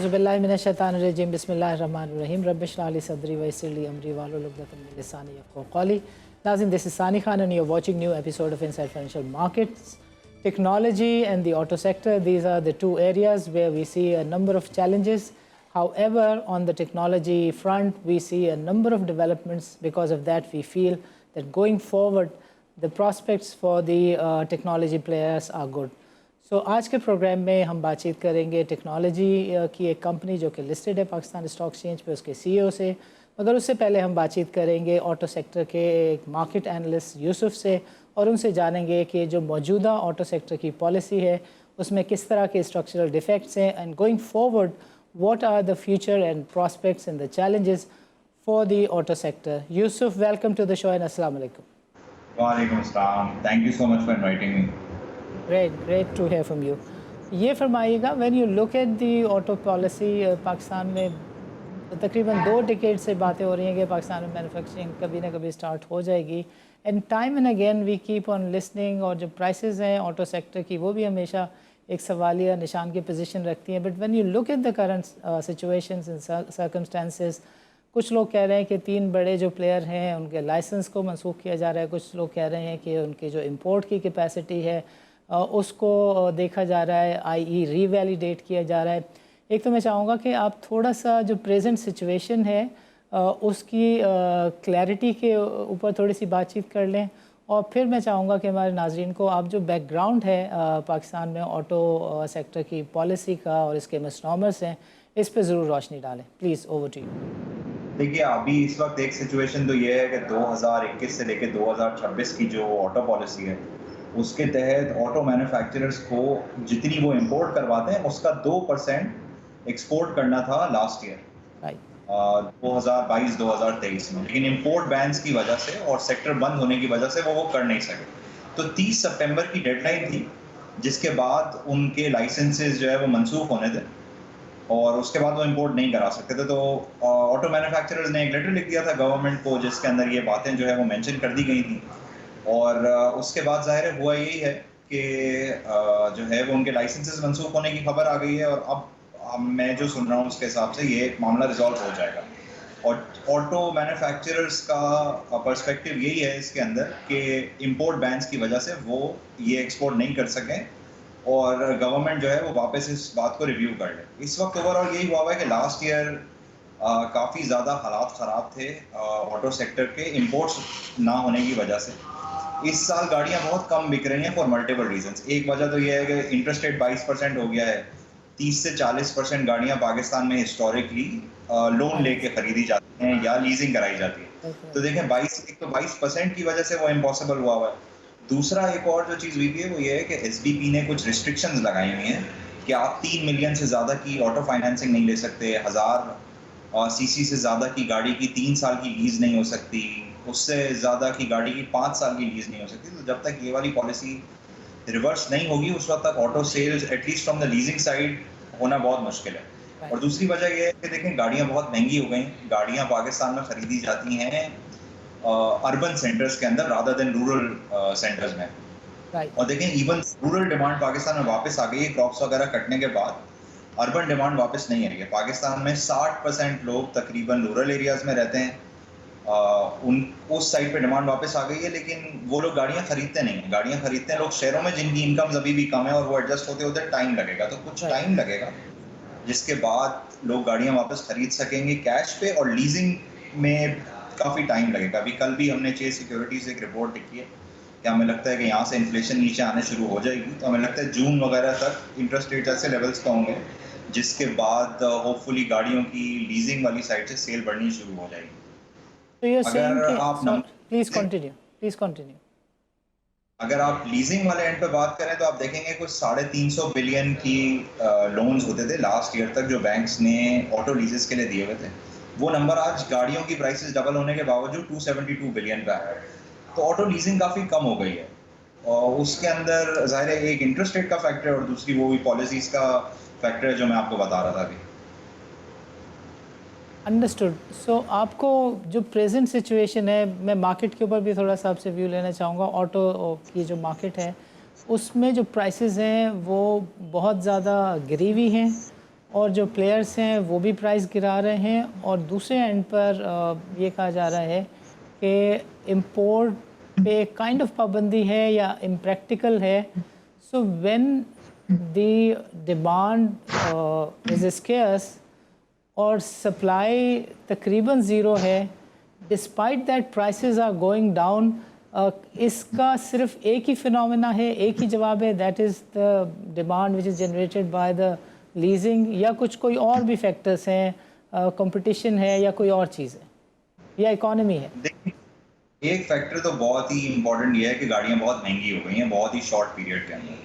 औज़ुबिल्लाहिमिनश्शैतानिर्रजीम बिस्मिल्लाहिर्रहमानिर्रहीम रब्बिश इश्रह ली सदरी वयस्सिर ली अमरी वाहलुल उक़दतम मिन लिसानी यफ़क़हू क़ौली। Nazim, this is Sani Khan and you're watching new episode of Inside Financial Markets. Technology and the auto sector, these are the two areas where we see a number of challenges. However, on the technology front, we see a number of developments. Because of that, we feel that going forward, the prospects for the technology players are good. So आज के programme में हम बातचीत करेंगे technology की एक company जो कि लिस्टेड है पाकिस्तान स्टॉक एक्सचेंज पे, उसके सीईओ से। मगर उससे पहले हम बातचीत करेंगे ऑटो सेक्टर के एक मार्केट एनालिस्ट यूसुफ से, और उनसे जानेंगे कि जो मौजूदा ऑटो सेक्टर की पॉलिसी है उसमें किस तरह के स्ट्रक्चरल डिफेक्ट्स हैं, and going forward what are the future and prospects and the challenges for the auto sector. Yusuf, welcome to the show and अस्सलाम वालेकुम। वालेकुम अस्सलाम, thank you so much for inviting me. Great to hear from you. ये फरमाइएगा, when you look at the auto policy Pakistan में तकरीबन 2 decade से बातें हो रही हैं कि पाकिस्तान में मैन्युफैक्चरिंग कभी ना कभी स्टार्ट हो जाएगी, and time and again we keep on listening, और जो प्राइसेस हैं ऑटो सेक्टर की वो भी हमेशा एक सवालिया निशान की पोजीशन रखती हैं। But when you look at the current situations and circumstances, कुछ लोग कह रहे हैं कि 3 बड़े जो प्लेयर हैं उनके लाइसेंस को मनसूख किया जा रहा है, कुछ लोग कह रहे हैं कि उनकी जो इम्पोर्ट की कैपेसिटी है उसको देखा जा रहा है, आई रीवैलिडेट किया जा रहा है। एक तो मैं चाहूँगा कि आप थोड़ा सा जो प्रेजेंट सिचुएशन है उसकी क्लैरिटी के ऊपर थोड़ी सी बातचीत कर लें, और फिर मैं चाहूँगा कि हमारे नाजरीन को आप जो बैकग्राउंड है पाकिस्तान में ऑटो सेक्टर की पॉलिसी का और इसके मिसनॉमर्स हैं, इस पर ज़रूर रोशनी डालें। Please, over to you. देखिए, अभी इस वक्त एक सिचुएशन तो ये है कि 2021 से लेकर 2026 की जो ऑटो पॉलिसी है उसके तहत ऑटो मैन्युफैक्चरर्स को जितनी वो इंपोर्ट करवाते हैं उसका 2% एक्सपोर्ट करना था लास्ट ईयर 2022-2023 में, लेकिन इंपोर्ट बैन्स की वजह से और सेक्टर बंद होने की वजह से वो कर नहीं सके। तो 30 सितंबर की डेडलाइन थी, जिसके बाद उनके लाइसेंसेस जो है वो मनसूख होने थे और उसके बाद वो इंपोर्ट नहीं करा सकते थे। तो ऑटो मैन्युफैक्चरर्स ने एक लेटर लिख दिया था गवर्नमेंट को, जिसके अंदर ये बातें जो है वो मेंशन कर दी गई थी, और उसके बाद ज़ाहिर हुआ यही है कि जो है वो उनके लाइसेंसेस मनसूख होने की खबर आ गई है, और अब मैं जो सुन रहा हूँ उसके हिसाब से ये मामला रिजॉल्व हो जाएगा। और ऑटो मैन्युफैक्चरर्स का पर्सपेक्टिव यही है इसके अंदर कि इंपोर्ट बैन्स की वजह से वो ये एक्सपोर्ट नहीं कर सकें, और गवर्नमेंट जो है वो वापस इस बात को रिव्यू कर ले। इस वक्त ओवरऑल यही हुआ है कि लास्ट ईयर काफ़ी ज़्यादा हालात ख़राब थे ऑटो सेक्टर के इंपोर्ट्स ना होने की वजह से। इस साल गाड़ियां बहुत कम बिक रही हैं फॉर मल्टीपल रीजंस। एक वजह तो यह है कि इंटरेस्ट रेट 22% हो गया है, 30 से 40% गाड़ियां पाकिस्तान में हिस्टोरिकली लोन लेके खरीदी जाती हैं या लीजिंग कराई जाती है। तो देखें, 22% की वजह से वो इम्पॉसिबल हुआ है। दूसरा एक और जो चीज़ हुई है वो ये है कि एसबीपी ने कुछ रिस्ट्रिक्शंस लगाई हुई हैं कि आप 3 मिलियन से ज़्यादा की ऑटो फाइनेंसिंग नहीं ले सकते, 1000 सीसी से ज़्यादा की गाड़ी की 3 साल की लीज नहीं हो सकती, उससे ज़्यादा की गाड़ी की 5 साल की लीज नहीं हो सकती। तो जब तक ये वाली पॉलिसी रिवर्स नहीं होगी उस वक्त तक auto sales at least from the leasing side होना बहुत मुश्किल है। और दूसरी वजह यह है कि देखें, गाड़ियाँ बहुत महंगी हो गई। गाड़ियाँ पाकिस्तान में ख़रीदी जाती हैं अर्बन सेंटर्स के अंदर रादर देन रूरल सेंटर्स में। और देखें, इवन रूरल डिमांड पाकिस्तान में वापस आ गई है क्रॉप्स वगैरह कटने के बाद। अर्बन डिमांड वापस नहीं आ रही है। पाकिस्तान में 60% लोग तकरीबन रूरल एरियाज़ में रहते हैं, उस साइड पे डिमांड वापस आ गई है, लेकिन वो लोग गाड़ियां खरीदते नहीं हैं। गाड़ियां खरीदते हैं लोग शहरों में जिनकी इनकम्स अभी भी कम है, और वो एडजस्ट होते होते टाइम लगेगा। तो कुछ टाइम लगेगा जिसके बाद लोग गाड़ियां वापस खरीद सकेंगे कैश पे, और लीजिंग में काफ़ी टाइम लगेगा। अभी कल भी हमने चेस सिक्योरिटी से एक रिपोर्ट लिखी है कि हमें लगता है कि यहाँ से इन्फ्लेशन नीचे आने शुरू हो जाएगी। तो हमें लगता है जून वगैरह तक इंटरेस्ट रेट ऐसे लेवल्स पे होंगे जिसके बाद होपफुली गाड़ियों की लीजिंग वाली साइड से सेल बढ़नी शुरू हो जाएगी। So you're saying अगर कि आप please continue. अगर आप लीजिंग वाले एंड पे बात करें तो आप देखेंगे कुछ 350 बिलियन की लोन्स होते थे लास्ट ईयर तक जो बैंक्स ने ऑटो लीजेस के लिए दिए हुए थे। वो नंबर आज गाड़ियों की प्राइसेस डबल होने के बावजूद 272 बिलियन पे आया है। तो ऑटो लीजिंग काफ़ी कम हो गई है, और उसके अंदर ज़ाहिर है एक इंटरेस्ट रेट का फैक्टर है और दूसरी वो भी पॉलिसीज़ का फैक्टर है जो मैं आपको बता रहा था अभी। अंडरस्टूड। सो आपको जो प्रेजेंट सिचुएशन है, मैं मार्केट के ऊपर भी थोड़ा सा आपसे व्यू लेना चाहूँगा। ऑटो की जो मार्केट है उसमें जो प्राइसेस हैं वो बहुत ज़्यादा गिरी हुई हैं, और जो प्लेयर्स हैं वो भी प्राइस गिरा रहे हैं, और दूसरे एंड पर ये कहा जा रहा है कि इंपोर्ट पे काइंड ऑफ पाबंदी है या इम्प्रैक्टिकल है. So when the demand is scarce और सप्लाई तकरीबन ज़ीरो है, despite that prices are going down, इसका सिर्फ एक ही फिनोमेना है, एक ही जवाब है, that is the demand which is generated by the leasing, या कुछ कोई और भी फैक्टर्स हैं, कंपटीशन है या कोई और चीज़ है या इकोनॉमी है? देखिए, एक फैक्टर तो बहुत ही इम्पोर्टेंट ये है कि गाड़ियाँ बहुत महंगी हो गई हैं बहुत ही शॉर्ट पीरियड के अंदर.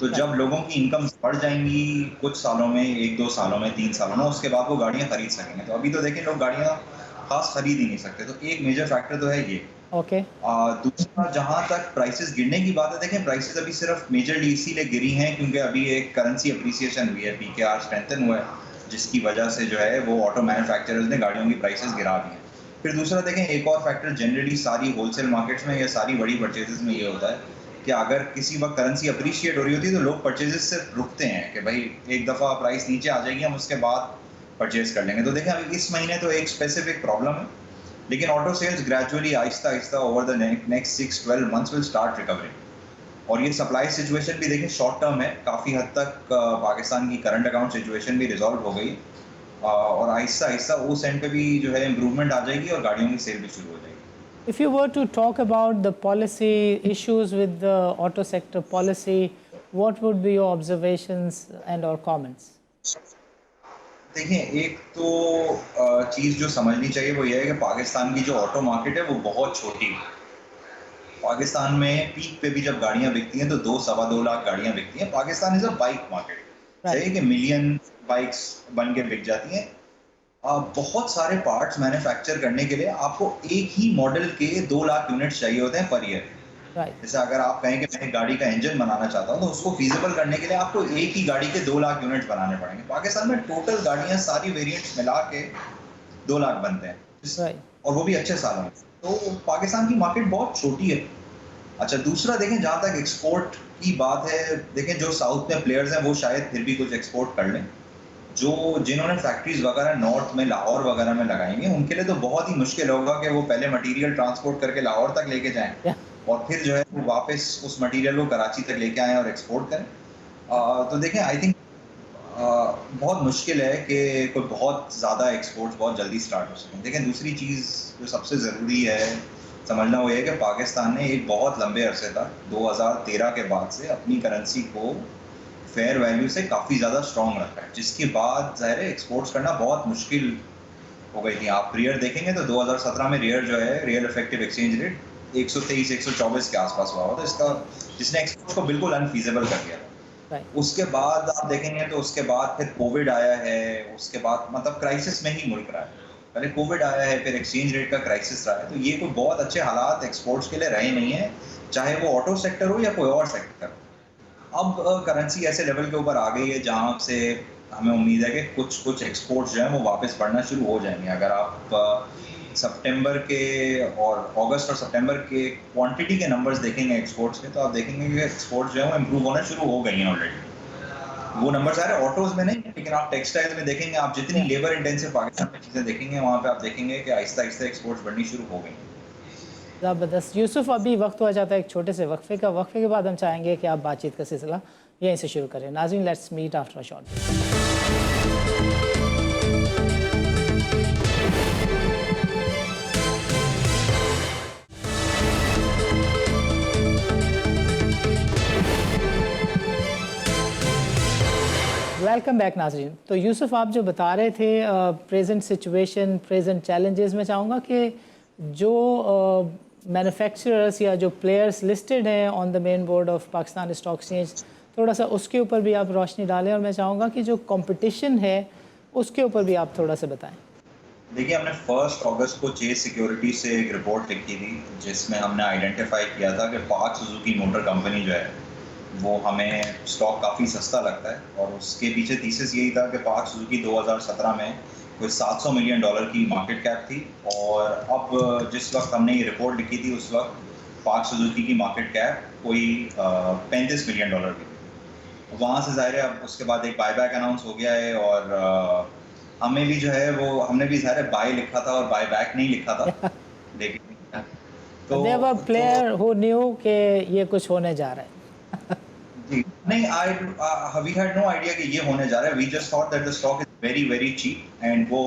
तो जब लोगों की इनकम बढ़ जाएंगी कुछ सालों में, 1-2 सालों में, 3 सालों में, उसके बाद वो गाड़ियाँ खरीद सकेंगे. तो अभी तो देखें लोग गाड़ियाँ खास खरीद ही नहीं सकते. तो एक मेजर फैक्टर तो है ये. ओके. दूसरा, जहाँ तक प्राइसेस गिरने की बात है, देखें प्राइसेस अभी सिर्फ मेजरली इसीलिए गिरी हैं क्योंकि अभी एक करेंसी अप्रिसिएशन हुई है, पीकेआर स्ट्रेंथन हुआ है, जिसकी वजह से जो है वो ऑटो मैन्युफैक्चरर्स ने गाड़ियों की प्राइसेस गिरा दी हैं. फिर दूसरा देखें, एक और फैक्टर जनरली सारी होलसेल मार्केट्स में या सारी बड़ी परचेजेस में ये होता है कि अगर किसी वक्त करेंसी अप्रिशिएट हो रही होती है तो लोग परचेजेस से रुकते हैं कि भाई एक दफ़ा प्राइस नीचे आ जाएगी, हम उसके बाद परचेज कर लेंगे. तो देखें अभी इस महीने तो एक स्पेसिफिक प्रॉब्लम है, लेकिन auto sales gradually Aahista Aahista over the next 6-12 months will start recovering. और ये सप्लाई सिचुएशन भी देखें शॉर्ट टर्म है, काफ़ी हद तक पाकिस्तान की करंट अकाउंट सिचुएशन भी रिजॉल्व हो गई, और आहिस्ता आहिस्ता उस एंड पे भी जो है इम्प्रूवमेंट आ जाएगी और गाड़ियों की सेल भी शुरू हो जाएगी. If you were to talk about the policy issues with the auto sector policy, what would be your observations and or comments? देखिए, एक तो चीज़ जो समझनी चाहिए वो ये है कि पाकिस्तान की जो ऑटो मार्केट है वो बहुत छोटी है. पाकिस्तान में पीक पे भी जब गाड़ियाँ बिकती हैं तो 2-2.25 लाख गाड़ियाँ बिकती हैं. Pakistan is a bike market. सही है कि मिलियन बाइक्स बन के बिक जाती हैं. बहुत सारे पार्ट्स मैन्युफैक्चर करने के लिए आपको एक ही मॉडल के 2 लाख यूनिट्स चाहिए होते हैं पर ईयर. जैसे अगर आप कहें कि मैं एक गाड़ी का इंजन बनाना चाहता हूँ तो उसको फीजिबल करने के लिए आपको एक ही गाड़ी के 2 लाख यूनिट्स बनाने पड़ेंगे. पाकिस्तान में टोटल गाड़ियाँ सारी वेरिएंट्स मिला के 2 लाख बनते हैं, और वो भी अच्छे सालों में. तो पाकिस्तान की मार्केट बहुत छोटी है. अच्छा, दूसरा देखें, जहाँ तक एक्सपोर्ट की बात है, देखें जो साउथ में प्लेयर्स हैं वो शायद फिर भी कुछ एक्सपोर्ट कर लें. जिन्होंने फैक्ट्रीज वगैरह नॉर्थ में लाहौर वगैरह में लगाएंगे उनके लिए तो बहुत ही मुश्किल होगा कि वो पहले मटेरियल ट्रांसपोर्ट करके लाहौर तक लेके जाएं और फिर जो है वो वापस उस मटेरियल को कराची तक लेके आएँ और एक्सपोर्ट करें. तो देखें, आई थिंक बहुत मुश्किल है कि कोई बहुत ज़्यादा एक्सपोर्ट्स बहुत जल्दी स्टार्ट हो सकें. देखें, दूसरी चीज़ जो सबसे ज़रूरी है समझना वो ये है कि पाकिस्तान ने एक बहुत लंबे अरसे तक 2013 के बाद से अपनी करेंसी को फेयर वैल्यू से काफ़ी ज़्यादा स्ट्रॉन्ग रखा है, जिसके बाद ज़ाहिर है एक्सपोर्ट्स करना बहुत मुश्किल हो गई थी. आप रियर देखेंगे तो 2017 में रियर जो है रियल इफेक्टिव एक्सचेंज रेट 123-124 के आसपास हुआ. तो इसका जिसने एक्सपोर्ट्स को बिल्कुल अनफीजेबल कर दिया. उसके बाद आप देखेंगे तो उसके बाद फिर कोविड आया है, उसके बाद मतलब क्राइसिस में ही मुल्क रहा है. पहले कोविड आया है, फिर एक्सचेंज रेट का क्राइसिस रहा है. तो ये कोई बहुत अच्छे हालात एक्सपोर्ट्स के लिए रहे नहीं है, चाहे वो ऑटो सेक्टर हो या कोई और सेक्टर हो. अब करेंसी ऐसे लेवल के ऊपर आ गई है जहाँ से हमें उम्मीद है कि कुछ एक्सपोर्ट्स जो हैं वो वापस बढ़ना शुरू हो जाएंगे. अगर आप सितंबर के और अगस्त और सितंबर के क्वांटिटी के नंबर्स देखेंगे एक्सपोर्ट्स के, तो आप देखेंगे कि एक्सपोर्ट्स जो है वो इम्प्रूव होना शुरू हो गई हैं ऑलरेडी. वो नंबर सारे ऑटोज में नहीं, लेकिन आप टेक्सटाइल में देखेंगे, आप जितनी लेबर इंटेंसिव पाकिस्तान में चीज़ें देखेंगे वहाँ पे आप देखेंगे कि आहिस्ता आहिस्ता एक्सपोर्ट्स बढ़नी शुरू हो गई. ज़बरदस्त. यूसुफ, अभी वक्त हो जाता है एक छोटे से वक्फे का. वक्फे के बाद हम चाहेंगे कि आप बातचीत का सिलसिला यहीं से शुरू करें. नाज़रीन, let's meet after a short break. Welcome back नाज़रीन. तो यूसुफ, आप जो बता रहे थे प्रेजेंट सिचुएशन, प्रेजेंट चैलेंजेस, मैं चाहूँगा कि जो मैन्युफैक्चरर्स या जो प्लेयर्स लिस्टेड हैं on the main board of Pakistan stock exchange, थोड़ा सा उसके ऊपर भी आप रोशनी डालें, और मैं चाहूँगा कि जो कंपटीशन है उसके ऊपर भी आप थोड़ा सा बताएं. देखिए, हमने 1 अगस्त को चेस सिक्योरिटी से एक रिपोर्ट लिखी थी जिसमें हमने आइडेंटिफाई किया था कि पाक सुजुकी मोटर कंपनी जो है वो हमें स्टॉक काफ़ी सस्ता लगता है, और उसके पीछे थीसिस यही था कि पाक सुजुकी 2017 में कोई $700 मिलियन की मार्केट कैप थी, और अब जिस वक्त हमने ये रिपोर्ट लिखी थी उस वक्त पाक सुजुकी की मार्केट कैप कोई $35 मिलियन की थी. वहाँ से ज़ाहिर है अब उसके बाद एक बायबैक अनाउंस हो गया है और हमें भी जो है वो हमने भी ज़ाहिर है बाय लिखा था और बायबैक नहीं लिखा था, लेकिन तो देयर वर तो प्लेयर हु न्यू कि ये कुछ होने जा रहा है। जी, नहीं वी हैड नो आइडिया कि ये होने जा रहा है। We just thought that the stock is very very cheap and वो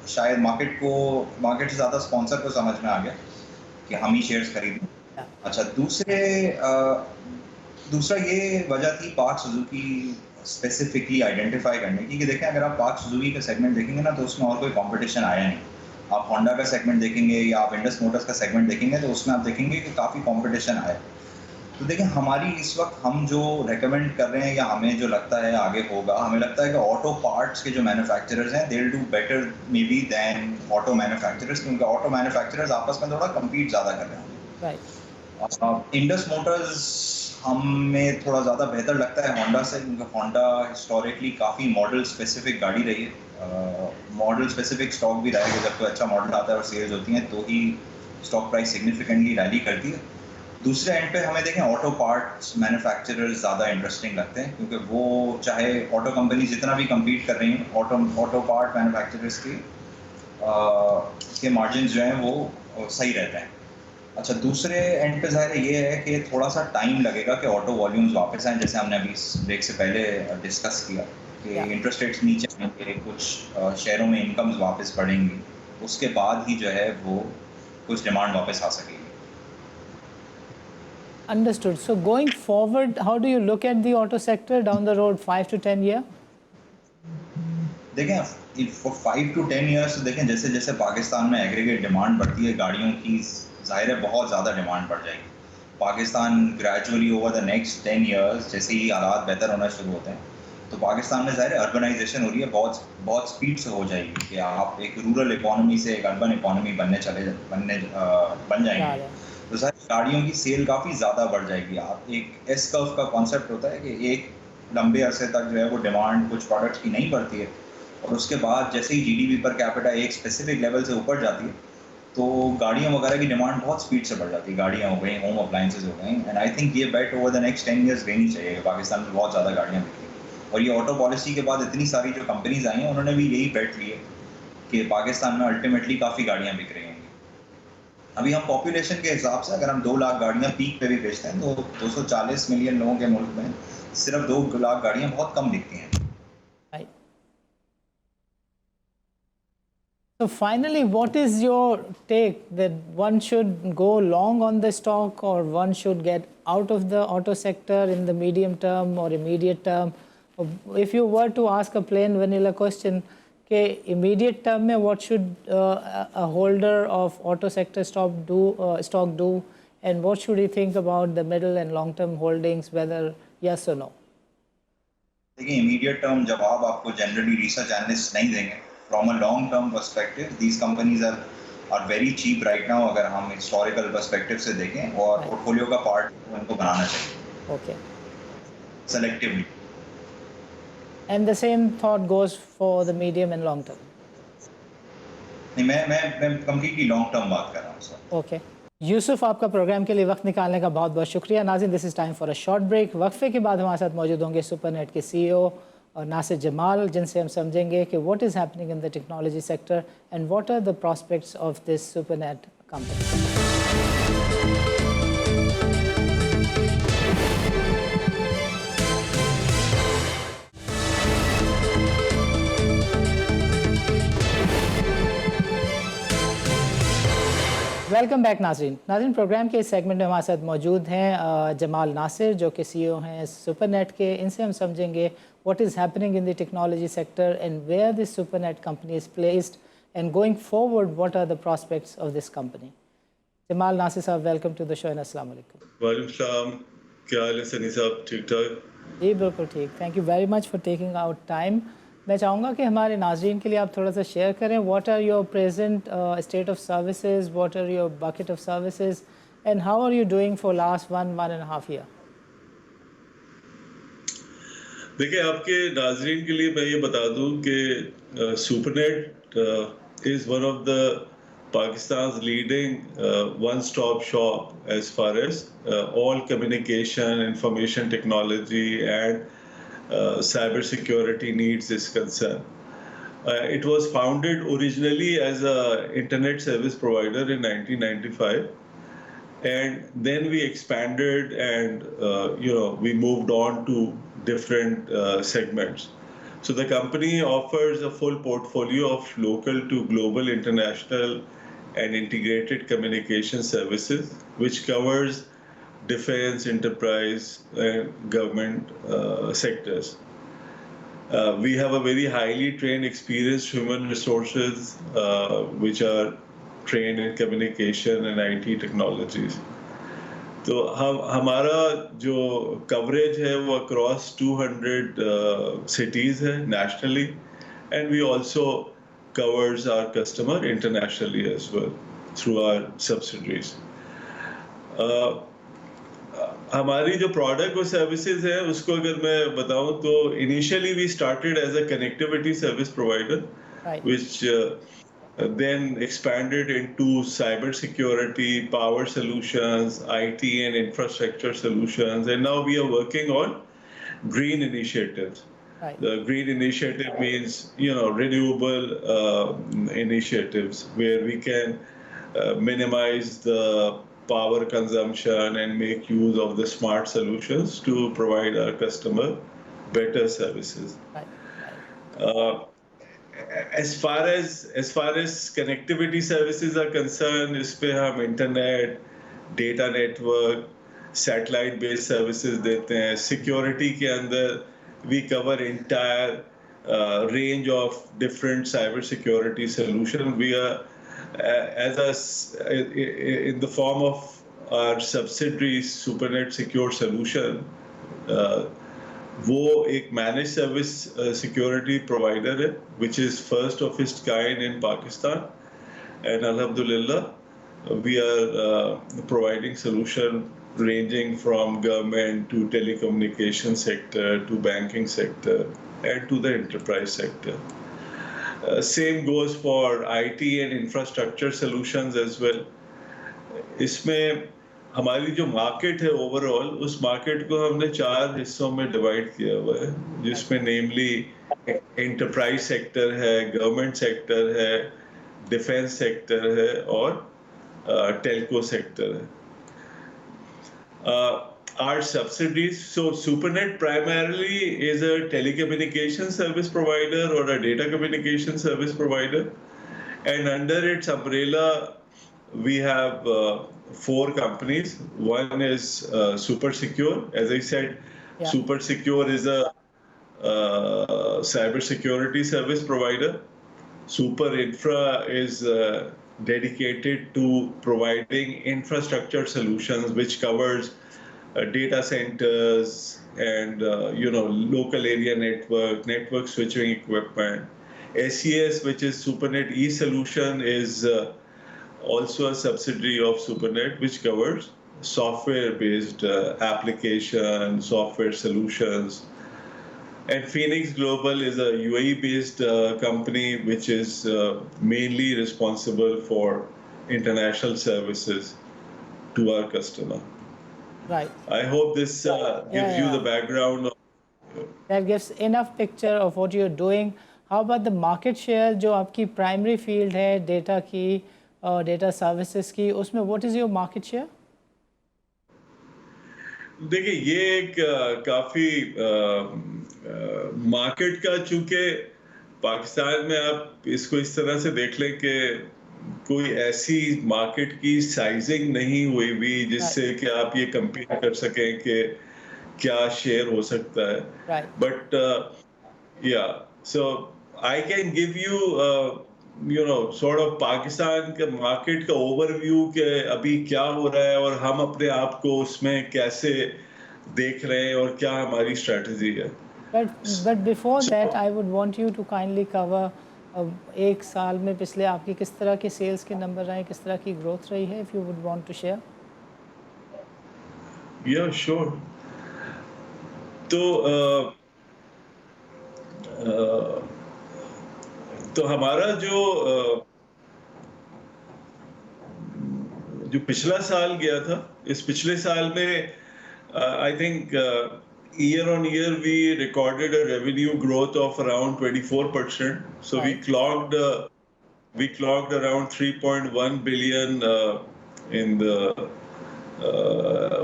शायद मार्केट से ज़्यादा स्पॉन्सर को समझ में आ गया कि हम ही शेयर्स खरीदें। अच्छा दूसरा ये वजह थी पार्क सुजुकी स्पेसिफिकली आइडेंटिफाई करने की कि देखें अगर आप पार्क सुजुकी का सेगमेंट देखेंगे ना तो उसमें और कोई कंपटीशन आया नहीं। आप होंडा का सेगमेंट देखेंगे या आप इंडस मोटर्स का सेगमेंट देखेंगे तो उसमें आप देखेंगे कि काफ़ी कंपटीशन आया। तो देखिए हमारी इस वक्त हम जो रेकमेंड कर रहे हैं या हमें जो लगता है आगे होगा, हमें लगता है कि ऑटो पार्ट्स के जो मैन्युफैक्चरर्स हैं they will do better maybe than auto manufacturers, क्योंकि ऑटो मैन्युफैक्चरर्स आपस में थोड़ा कम्पीट ज़्यादा कर रहे हैं। राइट। इंडस मोटर्स हमें थोड़ा ज़्यादा बेहतर लगता है होंडा से, क्योंकि होंडा हिस्टोरिकली काफ़ी मॉडल स्पेसिफिक गाड़ी रही है। मॉडल स्पेसिफिक स्टॉक भी रहेगा, जब कोई अच्छा मॉडल आता है और सेल्स होती हैं तो ही स्टॉक प्राइस सिग्निफिकेंटली रैली करती है। दूसरे एंड पे हमें देखें ऑटो पार्ट्स मैन्युफैक्चरर्स ज़्यादा इंटरेस्टिंग लगते हैं, क्योंकि वो चाहे ऑटो कंपनी जितना भी कम्पीट कर रही हैं ऑटो पार्ट मैन्युफैक्चरर्स के मार्जिन जो हैं वो सही रहते हैं। अच्छा दूसरे एंड पे ज़ाहिर ये है कि थोड़ा सा टाइम लगेगा कि ऑटो वॉल्यूम्स वापस आएँ, जैसे हमने अभी ब्रेक से पहले डिस्कस किया कि या इंटरेस्ट रेट्स नीचे आएंगे, कुछ शहरों में इनकम्स वापस बढ़ेंगी, उसके बाद ही जो है वो कुछ डिमांड वापस आ सकेगी। understood. So going forward, how do you look at the auto sector down the road 5 to 10 year? देखें फॉर 5 to 10 ईयर्स देखें जैसे जैसे पाकिस्तान में एग्रीगेट डिमांड बढ़ती है गाड़ियों की, ज़ाहिर है बहुत ज़्यादा डिमांड बढ़ जाएगी। Pakistan gradually over the next 10 years जैसे ही हालात बेहतर होना शुरू होते हैं तो पाकिस्तान में ज़ाहिर है अर्बनाइजेशन हो रही है, बहुत बहुत स्पीड से हो जाएगी कि आप एक रूरल इकोनॉमी से एक अर्बन इकोनॉमी बन जाएंगे। तो सर गाड़ियों की सेल काफ़ी ज़्यादा बढ़ जाएगी। आप एक एस कर्व का कॉन्सेप्ट होता है कि एक लंबे अरसे तक जो है वो डिमांड कुछ प्रोडक्ट्स की नहीं बढ़ती है और उसके बाद जैसे ही जीडीपी पर कैपिटा एक स्पेसिफिक लेवल से ऊपर जाती है तो गाड़ियों वगैरह की डिमांड बहुत स्पीड से बढ़ जाती है। गाड़ियाँ हो गई, होम अप्लाइंसेज हो गई, एंड आई थिंक ये बेट ओवर द नेक्स्ट 10 ईयर्स लेनी चाहिए। पाकिस्तान में बहुत ज़्यादा गाड़ियाँ बिकती और ये ऑटो पॉलिसी के बाद इतनी सारी जो कंपनीज आई हैं उन्होंने भी यही बेट लिए कि पाकिस्तान में अल्टीमेटली काफ़ी गाड़ियाँ बिक रही हैं। अभी हम पॉपुलेशन के हिसाब से अगर हम 2 लाख गाड़ियाँ पीक पे भी बेचते हैं तो 240 मिलियन लोगों के मुल्क में सिर्फ 2 लाख गाड़ियाँ बहुत कम दिखती हैं। Right. So finally, what is your take that one should go long on the stock or one should get out of the auto sector in the medium term or immediate term? If you were to ask a plain vanilla question, okay, immediate term में what should a holder of auto sector stock do, and what should he think about the middle and long term holdings, whether yes or no? देखिए immediate term जवाब आपको generally research analyst नहीं देंगे। From a long term perspective these companies are very cheap right now, अगर हम historical perspective से देखें, और पोर्टफोलियो का पार्ट उनको बनाना चाहिए Okay. Selectively. And the same thought goes for the medium and long term. नहीं, मैं कंप्लीटली लॉन्ग टर्म बात कर रहा हूँ सर। ओके यूसुफ, आपका प्रोग्राम के लिए वक्त निकालने का बहुत बहुत शुक्रिया। नाज़रीन, this is time for a short break. वक्फे के बाद हमारे साथ मौजूद होंगे सुपरनेट के सीईओ और नासिर जमाल, जिनसे हम समझेंगे कि what is happening in the technology sector and what are the prospects of this supernet company. Welcome back नाजरीन। प्रोग्राम के इस सेगमेंट में हमारे साथ मौजूद हैं जमाल नासिर, जो कि सीईओ हैं सुपरनेट के। इनसे हम समझेंगे what is happening in the technology sector and where this supernet company is placed and going forward what are the prospects of this company. Jamal Nasir sahab, welcome to the show and अस्सलाम वालेकुम। वालेकुम सलाम, क्या हाल है सनी साहब? ठीक ठाक? जी बिल्कुल ठीक, thank you very much for taking out time. मैं चाहूँगा कि हमारे नाज़रीन के लिए आप थोड़ा सा शेयर करें what are your present state of services, what are your bucket of services and how are you doing for last 1.5 year. देखिए, आपके नाजरीन के लिए मैं ये बता दूं कि supernet is one of the Pakistan's leading one-stop shop as far as all communication, information technology and cybersecurity needs is concerned. It was founded originally as an internet service provider in 1995, and then we expanded and we moved on to different segments. So the company offers a full portfolio of local to global, international, and integrated communication services, which covers defense, enterprise, and government sectors. We have a very highly trained, experienced human resources, which are trained in communication and IT technologies. तो हमारा जो coverage है वो across 200 cities है nationally, and we also covers our customer internationally as well through our subsidiaries. हमारी जो product और services है उसको अगर मैं बताऊं तो initially we started as a connectivity service provider, which then expanded into cybersecurity, power solutions, IT and infrastructure solutions, and now we are working on green initiatives. Right. The green initiative means renewable initiatives where we can minimize the power consumption and make use of the smart solutions to provide our customer better services. Right. As far as connectivity services are concerned, इस पे हम internet, data network, satellite based services देते हैं. Security के अंदर we cover entire range of different cyber security solutions. We are in the form of our subsidiary Supernet Secure Solution. वो एक manage service security provider है which is first of its kind in Pakistan, and alhamdulillah we are providing solution ranging from government to telecommunication sector to banking sector and to the enterprise sector. Same goes for IT and infrastructure solutions as well. इसमें हमारी जो market है overall, उस market को हमने 4 हिस्सों में divide किया हुआ है, जिसमें नेमली एंटरप्राइज सेक्टर है, गवर्नमेंट सेक्टर है, डिफेंस सेक्टर है और टेलको सेक्टर है. Our subsidiaries, so Supernet primarily is a telecommunication service provider or a data communication service provider, and under its umbrella we have 4 companies. One is Super Secure. As I said, Yeah. Super Secure is a cyber security service provider. Super Infra is dedicated to providing infrastructure solutions, which covers data centers and local area network switching equipment. SES, which is Supernet eSolution, is also a subsidiary of Supernet, which covers software-based application, software solutions. And Phoenix Global is a UAE-based company which is mainly responsible for international services to our customer. Right. I hope this gives you the background. That gives enough picture of what you're doing. How about the market share जो आपकी primary field है data की और data services की, उसमें what is your market share? देखिए ये एक काफी मार्केट का, चूंकि पाकिस्तान में आप इसको इस तरह से देख लें कि कोई ऐसी मार्केट की साइजिंग नहीं हुई भी जिससे कि आप ये कंपेयर कर सकें कि क्या शेयर हो सकता है. Right. But so I can give you sort of Pakistan के मार्केट का ओवरव्यू के अभी क्या हो रहा है और हम अपने आप को उसमें कैसे देख रहे हैं और क्या हमारी स्ट्रेटजी है. But before that, I would want you to kindly cover एक साल में पिछले आपकी किस तरह के सेल्स के नंबर रहे, किस तरह की ग्रोथ रही है, if you would want to share. Yeah, sure. तो हमारा जो पिछला साल गया था, इस पिछले साल में I think year on year we recorded a revenue growth of around 24%. So Right. we clocked around 3.1 billion in the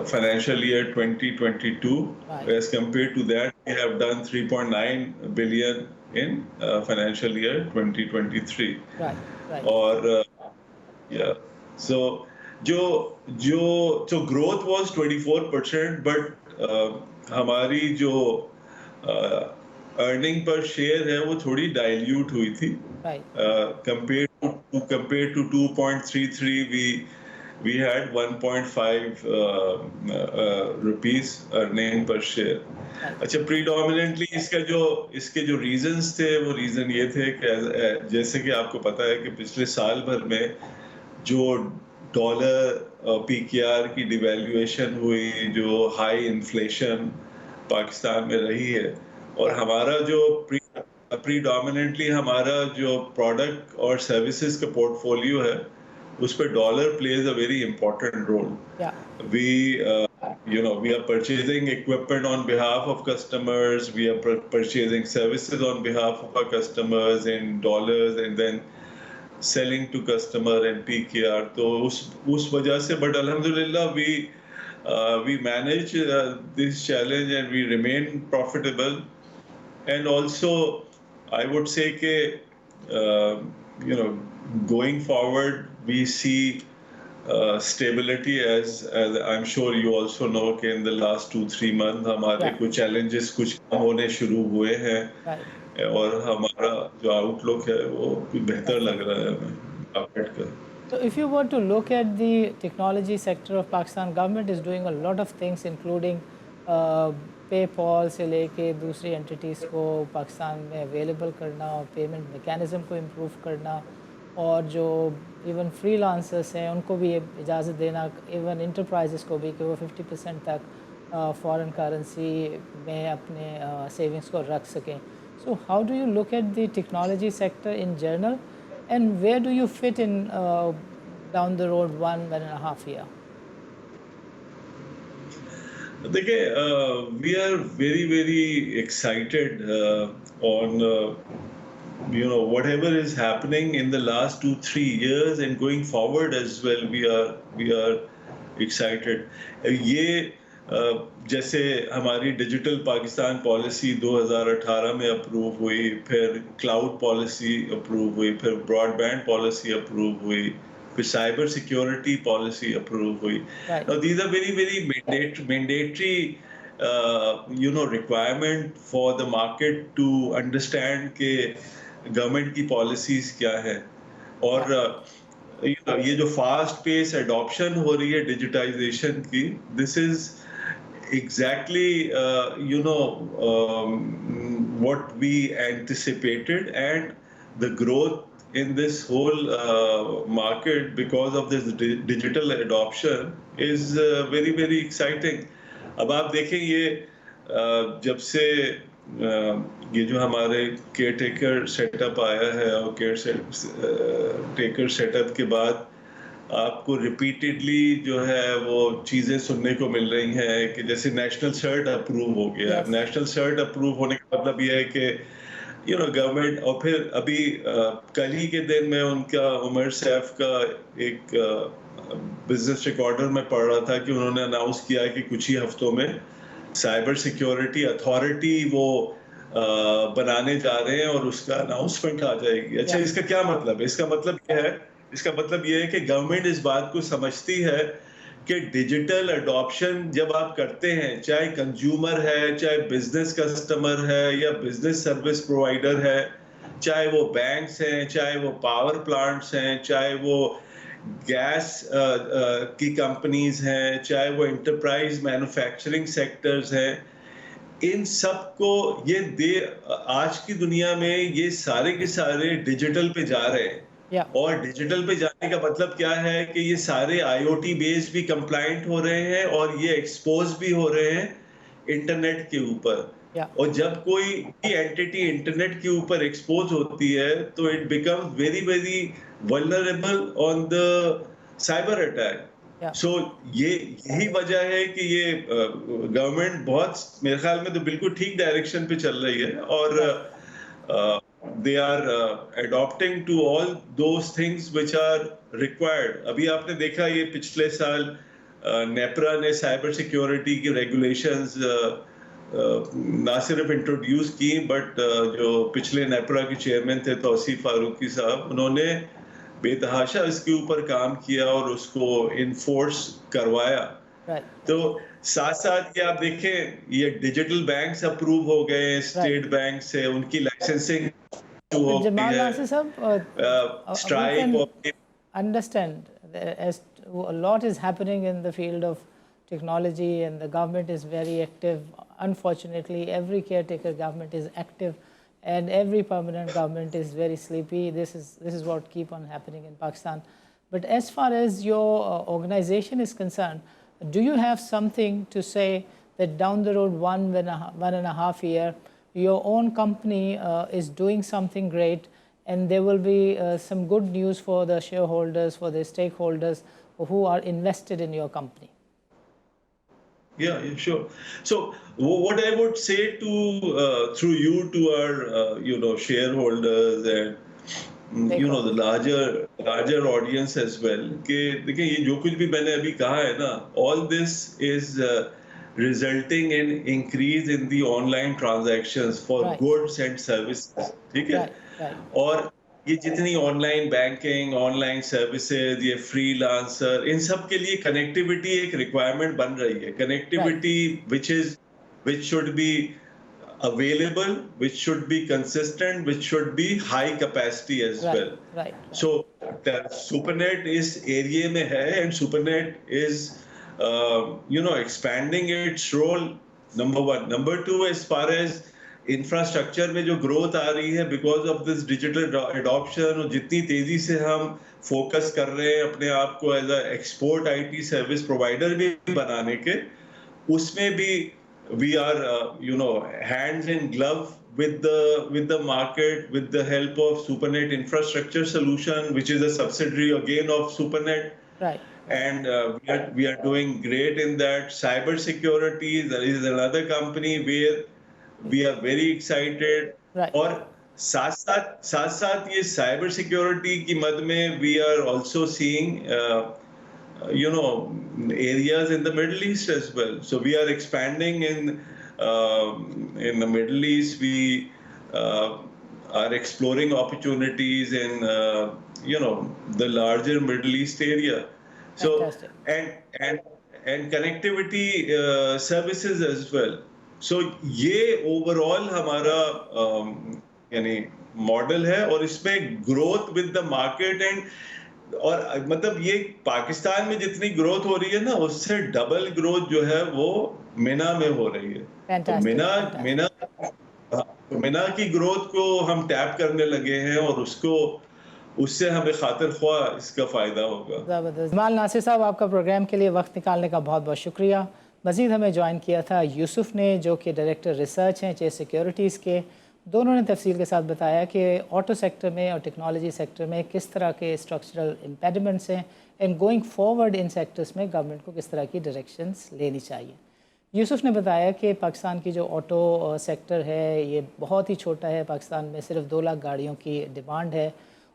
financial year 2022. Right. As compared to that, we have done 3.9 billion in financial year 2023. Right. Right. और yeah, so जो जो so growth was 24%, but हमारी जो earning per share है वो थोड़ी dilute हुई थी. Right. Compared to 2.33, we had 1.5 rupees earning per share. Right. अच्छा, प्रीडोमिनेंटली इसके जो रीजंस थे वो रीजन ये थे कि जैसे कि आपको पता है कि पिछले साल भर में जो डॉलर पीकेआर की डिवैल्यूएशन हुई, जो हाई इन्फ्लेशन पाकिस्तान में रही है, और हमारा जो प्रीडोमिनेंटली हमारा जो प्रोडक्ट और सर्विसेज का पोर्टफोलियो है उस पर dollar plays a very important role. Yeah. We are purchasing equipment on behalf of customers, we are purchasing services on behalf of our customers in dollars and then selling to customer and PKR. तो उस वजह से, but alhamdulillah we manage this challenge and we remain profitable. And also I would say that going forward we see stability, as I'm sure you also know कि in the last 2-3 months हमारे Yeah. कुछ challenges कुछ कम होने शुरू हुए हैं. Right. और हमारा जो आउटलुक है वो बेहतर लग रहा है हमें मार्केट का. So if you were to look at the technology sector of Pakistan, government is doing a lot of things, including PayPal से लेके दूसरी entities को पाकिस्तान में available करना और payment mechanism को improve करना, और जो even freelancers हैं उनको भी इजाज़त देना, even enterprises को भी कि वो 50% तक foreign currency में अपने savings को रख सकें. So how do you look at the technology sector in general, and where do you fit in down the road 1.5 year? देखिए, we are very very excited on whatever is happening in the last 2-3 years and going forward as well. We are excited. ये जैसे हमारी digital Pakistan policy 2018 में approve हुई, फिर cloud policy approve हुई, फिर broadband policy approve हुई, फिर साइबर सिक्योरिटी पॉलिसी अप्रूव हुई. Right. Now these are very very mandatory requirement for the market to understand कि गवर्नमेंट की पॉलिसीज क्या है. और ये जो फास्ट पेस एडॉप्शन हो रही है डिजिटाइजेशन की, this is exactly what we anticipated, and the growth in this whole market because of this digital adoption is very very exciting. अब आप देखें ये जब से ये जो हमारे केयर टेकर सेटअप आया है, और केयर टेकर सेटअप के बाद आपको रिपीटेडली जो है वो चीज़ें सुनने को मिल रही हैं कि जैसे नेशनल सर्ट अप्रूव हो गया. Yes. नेशनल सर्ट अप्रूव होने का मतलब ये है कि गवर्नमेंट, और फिर अभी कल ही के दिन में उनका उमर सैफ का एक बिजनेस रिकॉर्डर में पढ़ रहा था कि उन्होंने अनाउंस किया है कि कुछ ही हफ्तों में साइबर सिक्योरिटी अथॉरिटी वो बनाने जा रहे हैं और उसका अनाउंसमेंट आ जाएगी. अच्छा, Yeah. इसका क्या मतलब है? इसका मतलब ये है कि गवर्नमेंट इस बात को समझती है कि डिजिटल अडॉप्शन जब आप करते हैं, चाहे कंज्यूमर है, चाहे बिजनेस कस्टमर है, या बिजनेस सर्विस प्रोवाइडर है, चाहे वो बैंक्स हैं, चाहे वो पावर प्लांट्स हैं, चाहे वो गैस की कंपनीज हैं, चाहे वो एंटरप्राइज मैन्युफैक्चरिंग सेक्टर्स हैं, इन सबको आज की दुनिया में ये सारे के सारे डिजिटल पे जा रहे हैं. Yeah. और डिजिटल पे जाने का मतलब क्या है कि ये सारे IoT बेस्ड भी कंप्लाइंट हो रहे हैं और ये एक्सपोज भी हो रहे हैं इंटरनेट के ऊपर. Yeah. और जब कोई एंटिटी इंटरनेट के ऊपर एक्सपोज होती है तो it becomes very very vulnerable on the cyber attack. Yeah. सो यही वजह है कि ये गवर्नमेंट बहुत मेरे ख्याल में तो बिल्कुल ठीक डायरेक्शन पे चल रही है और they are adopting to all those things which are required. अभी आपने देखा ये पिछले साल नेपरा ने साइबर सिक्योरिटी की रेगुलेशंस ना सिर्फ इंट्रोड्यूस की बट जो पिछले नेपरा के चेयरमैन थे तौसीफ फारूकी साहब, उन्होंने बेतहाशा इसके ऊपर काम किया और उसको इन्फोर्स करवाया। तो साथ साथ ये आप देखें ये डिजिटल बैंक्स अप्रूव हो गए स्टेट बैंक से, उनकी लाइसेंसिंग हो गई जमाल है। नासिर साहब, strike understand as a lot is happening in the field of technology and the government is very active. Unfortunately, every caretaker government is active and every permanent government is very sleepy. This is what keep on happening in Pakistan. But as far as your organization is concerned, do you have something to say that down the road, one and a half year, your own company is doing something great and there will be some good news for the shareholders, for the stakeholders who are invested in your company? Yeah, sure. So what I would say to through you to our shareholders and the larger audience as well कि देखिए ये जो कुछ भी मैंने अभी कहा है ना, all this is resulting in increase in the online transactions for goods and services, ठीक है? और ये जितनी ऑनलाइन बैंकिंग, ऑनलाइन सर्विसेज, ये फ्रीलांसर, इन सब के लिए कनेक्टिविटी एक रिक्वायरमेंट बन रही है। Connectivity which should be available, which should be consistent, which should be high capacity as well. So Supernet इस एरिया में है and Supernet is expanding its role, number one. Number two, as far as infrastructure में जो growth आ रही है because of this digital adoption और जितनी तेजी से हम फोकस कर रहे हैं अपने आप को as a export IT service provider भी बनाने के, उसमें भी we are hands in glove with the market with the help of Supernet infrastructure solution, which is a subsidiary again of Supernet, and we are doing great in that. Cyber security, there is another company where we are very excited. और साथ साथ ये cyber security की मद में we are also seeing areas in the Middle East as well. So we are expanding in the Middle East. We are exploring opportunities in the larger Middle East area. So and connectivity services as well. So ये overall हमारा यानी model है और इसमें growth with the market and और मतलब ये पाकिस्तान में जितनी ग्रोथ हो रही है ना उससे डबल ग्रोथ जो है वो मिना में हो रही है। तो मिना की ग्रोथ को हम टैप करने लगे हैं और उससे हमें खातिर ख्वाह इसका फ़ायदा होगा। ज़बरदस्त। जमाल नासिर साहब, आपका प्रोग्राम के लिए वक्त निकालने का बहुत बहुत शुक्रिया। मज़ीद हमें ज्वाइन किया था यूसुफ ने, जो कि डायरेक्टर रिसर्च हैं चेस सिक्योरिटीज़ के। दोनों ने तफसील के साथ बताया कि ऑटो सेक्टर में और टेक्नोलॉजी सेक्टर में किस तरह के स्ट्रक्चरल इम्पेडिमेंट्स हैं and going forward in sectors में गवर्नमेंट को किस तरह की डायरेक्शंस लेनी चाहिए। यूसुफ ने बताया कि पाकिस्तान की जो ऑटो सेक्टर है ये बहुत ही छोटा है। पाकिस्तान में सिर्फ 2 लाख गाड़ियों की डिमांड है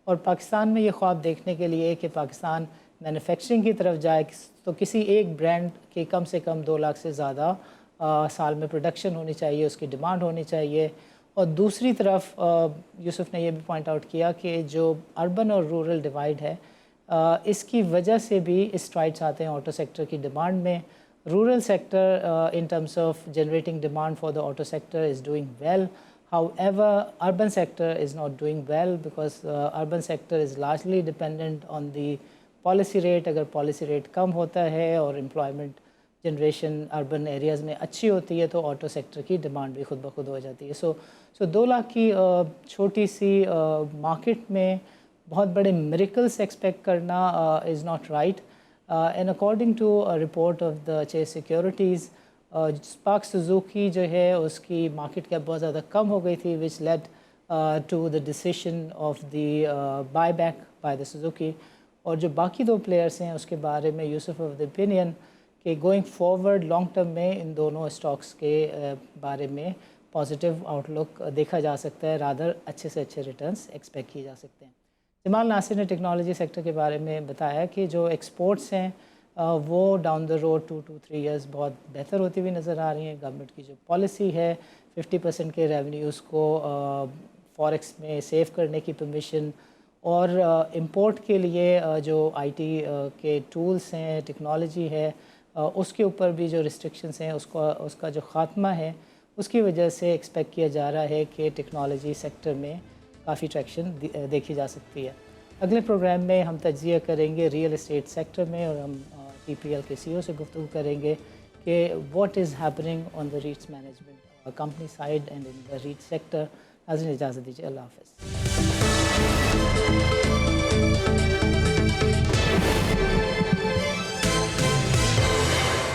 और पाकिस्तान में ये ख्वाब देखने के लिए कि पाकिस्तान मैन्युफैक्चरिंग की तरफ जाए तो किसी एक ब्रांड की कम से कम 2 लाख से ज़्यादा साल में प्रोडक्शन होनी चाहिए, उसकी डिमांड होनी चाहिए। और दूसरी तरफ यूसुफ ने यह भी पॉइंट आउट किया कि जो अर्बन और रूरल डिवाइड है इसकी वजह से भी स्ट्राइड्स आते हैं ऑटो सेक्टर की डिमांड में। Rural sector in terms of generating demand for the auto sector is doing well, however urban sector is not doing well because urban sector is largely dependent on the policy rate. अगर policy rate कम होता है और employment generation urban areas में अच्छी होती है तो auto sector की डिमांड भी खुद ब खुद हो जाती है। सो 2 लाख की छोटी सी मार्केट में बहुत बड़े मिरेकल्स एक्सपेक्ट करना is not right. And according to a report of the Chase securities, spark Suzuki जो है उसकी मार्केट कैप बहुत ज़्यादा कम हो गई थी, which led to the decision of the buy back by the Suzuki. और जो बाकी 2 प्लेयर्स हैं उसके बारे में यूसुफ ऑफ द ओपिनियन कि गोइंग फॉरवर्ड लॉन्ग टर्म में इन दोनों स्टॉक्स के बारे में पॉजिटिव आउटलुक देखा जा सकता है, रादर अच्छे से अच्छे रिटर्न्स एक्सपेक्ट किए जा सकते हैं। जमाल नासिर ने टेक्नोलॉजी सेक्टर के बारे में बताया कि जो एक्सपोर्ट्स हैं वो down the road 2 to 3 years बहुत बेहतर होती हुई नज़र आ रही हैं। गवर्नमेंट की जो पॉलिसी है 50% के रेवेन्यूज़ को फॉरेक्स में सेव करने की परमिशन और इंपोर्ट के लिए जो आईटी के टूल्स हैं, टेक्नोलॉजी है, उसके ऊपर भी जो रिस्ट्रिक्शंस हैं उसका जो ख़ात्मा है उसकी वजह से एक्सपेक्ट किया जा रहा है कि टेक्नोलॉजी सेक्टर में काफ़ी ट्रैक्शन देखी जा सकती है। अगले प्रोग्राम में हम तज्ज़िया करेंगे रियल एस्टेट सेक्टर में और हम TPL के CEO से गुफ्तगू करेंगे कि what is happening on the REITs management company side and in the REIT sector. नाज़रीन इजाज़त दीजिए, अल्लाह हाफ़िज़।